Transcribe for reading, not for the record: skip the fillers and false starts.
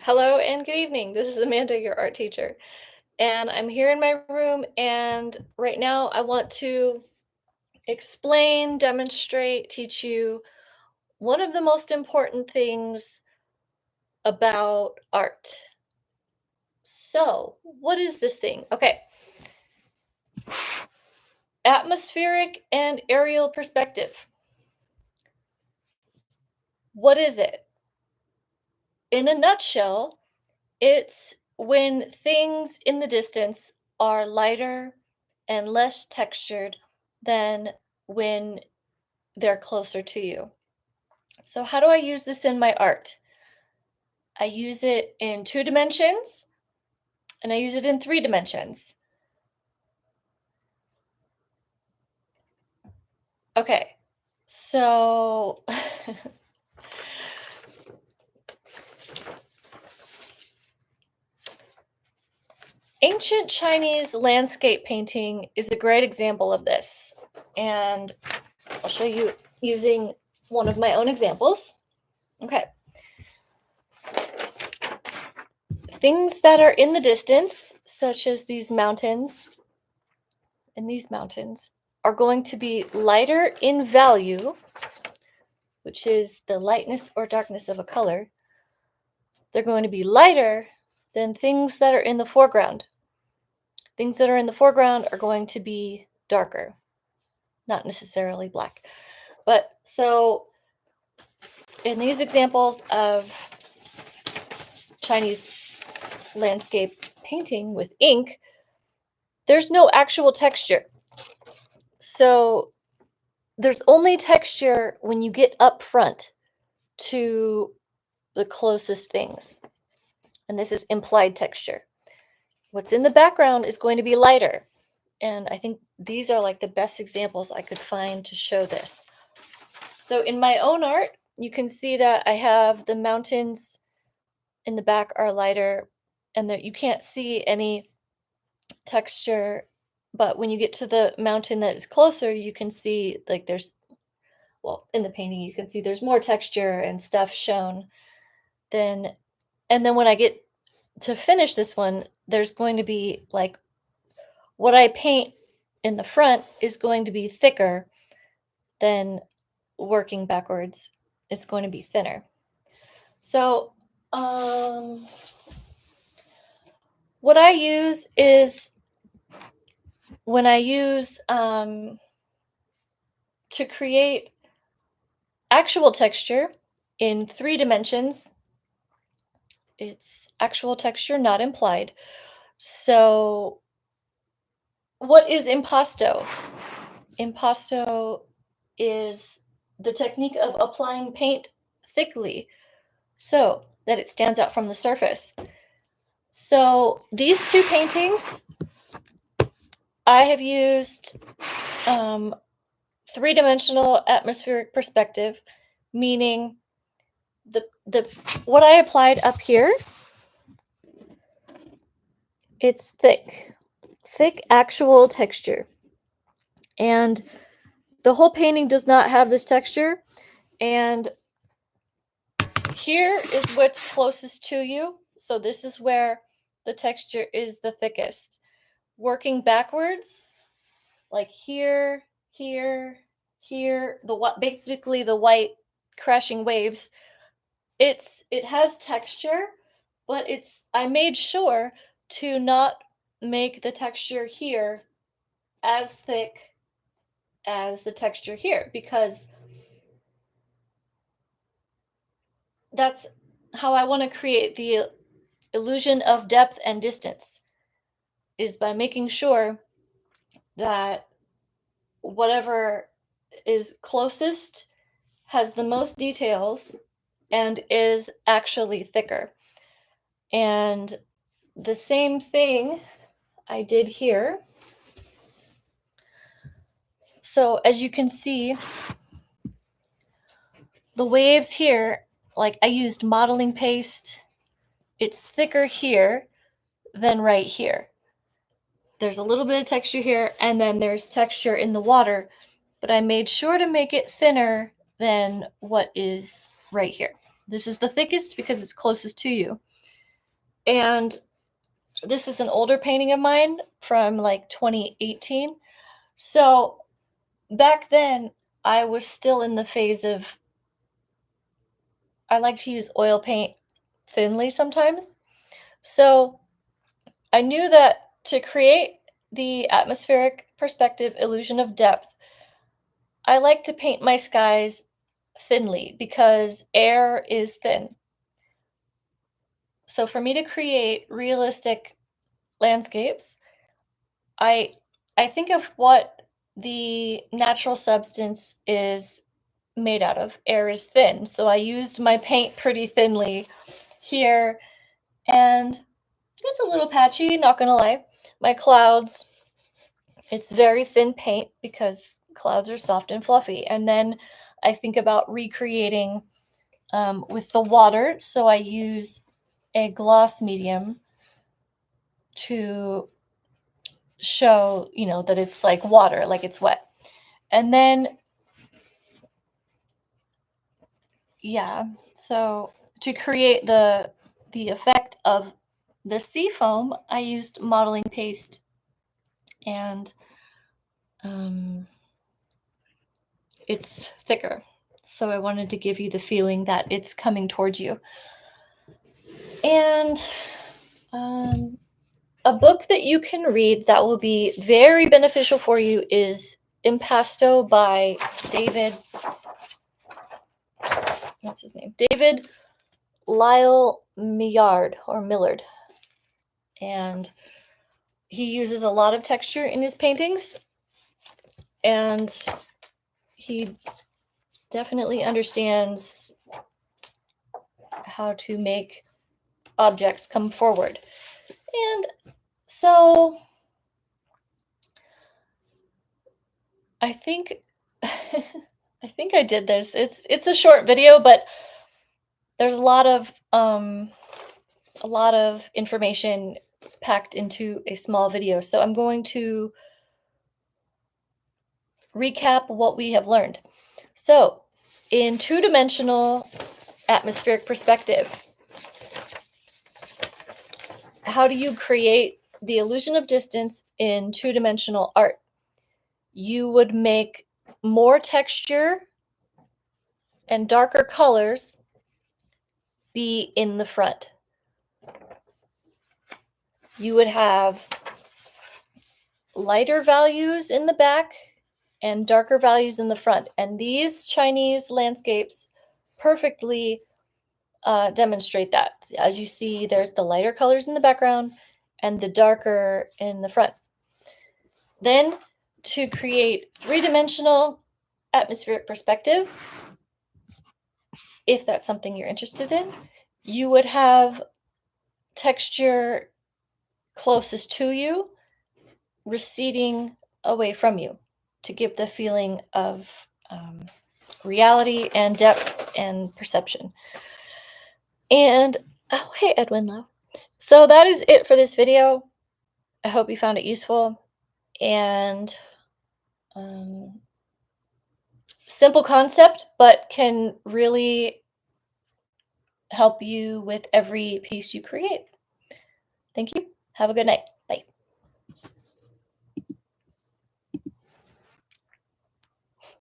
Hello and good evening. This is Amanda, your art teacher. And I'm here in my room, and right now I want to explain, demonstrate, teach you one of the most important things about art. So, what is this thing? Okay, atmospheric and aerial perspective. What is it? In a nutshell, it's when things in the distance are lighter and less textured than when they're closer to you. So, how do I use this in my art? I use it in 2 dimensions and I use it in 3 dimensions. Okay, so ancient Chinese landscape painting is a great example of this. And I'll show you using one of my own examples. Okay. Things that are in the distance, such as these mountains and these mountains, are going to be lighter in value, which is the lightness or darkness of a color. They're going to be lighter than things that are in the foreground. Things that are in the foreground are going to be darker, not necessarily black. But so in these examples of Chinese landscape painting with ink, there's no actual texture. So there's only texture when you get up front to the closest things. And this is implied texture. What's in the background is going to be lighter. And I think these are like the best examples I could find to show this. So in my own art, you can see that I have the mountains in the back are lighter and that you can't see any texture. But when you get to the mountain that is closer, you can see like in the painting, you can see there's more texture and stuff shown than, and then when I get to finish this one, there's going to be like what I paint in the front is going to be thicker than working backwards. It's going to be thinner. So, what I use is when I use to create actual texture in 3 dimensions, it's actual texture, not implied. So, what is impasto? Impasto is the technique of applying paint thickly so that it stands out from the surface. So these two paintings, I have used 3-dimensional atmospheric perspective, meaning the what I applied up here, it's thick actual texture. And the whole painting does not have this texture. And here is what's closest to you. So this is where the texture is the thickest. Working backwards, like here, here, here, basically the white crashing waves, it has texture, but I made sure to not make the texture here as thick as the texture here, because that's how I want to create the illusion of depth and distance, is by making sure that whatever is closest has the most details and is actually thicker. And the same thing I did here. So as you can see, the waves here, like I used modeling paste, it's thicker here than right here. There's a little bit of texture here, and then there's texture in the water, but I made sure to make it thinner than what is right here. This is the thickest because it's closest to you. And this is an older painting of mine from like 2018. So back then, I was still in the phase of, I like to use oil paint thinly sometimes. So I knew that to create the atmospheric perspective illusion of depth, I like to paint my skies thinly because air is thin. So for me to create realistic landscapes, I I think of what the natural substance is made out of. Air is thin, so I used my paint pretty thinly here, and it's a little patchy, not gonna lie. My clouds, it's very thin paint because clouds are soft and fluffy. And then I think about recreating with the water, so I use a gloss medium to show, that it's like water, like it's wet. And then, yeah, so to create the effect of the sea foam, I used modeling paste, and it's thicker. So I wanted to give you the feeling that it's coming towards you. And a book that you can read that will be very beneficial for you is Impasto by David. What's his name? David Lyle Millard. And he uses a lot of texture in his paintings. And he definitely understands how to make objects come forward. And so I think I think I did this. It's a short video, but there's a lot of information packed into a small video. So I'm going to recap what we have learned. So, in two-dimensional atmospheric perspective, how do you create the illusion of distance in two-dimensional art? You would make more texture and darker colors be in the front. You would have lighter values in the back and darker values in the front. And these Chinese landscapes perfectly demonstrate that. As you see, there's the lighter colors in the background and the darker in the front. Then, to create three-dimensional atmospheric perspective, if that's something you're interested in, you would have texture closest to you receding away from you to give the feeling of reality and depth and perception. And, oh, hey, Edwin Love. So that is it for this video. I hope you found it useful. And simple concept, but can really help you with every piece you create. Thank you. Have a good night. Bye.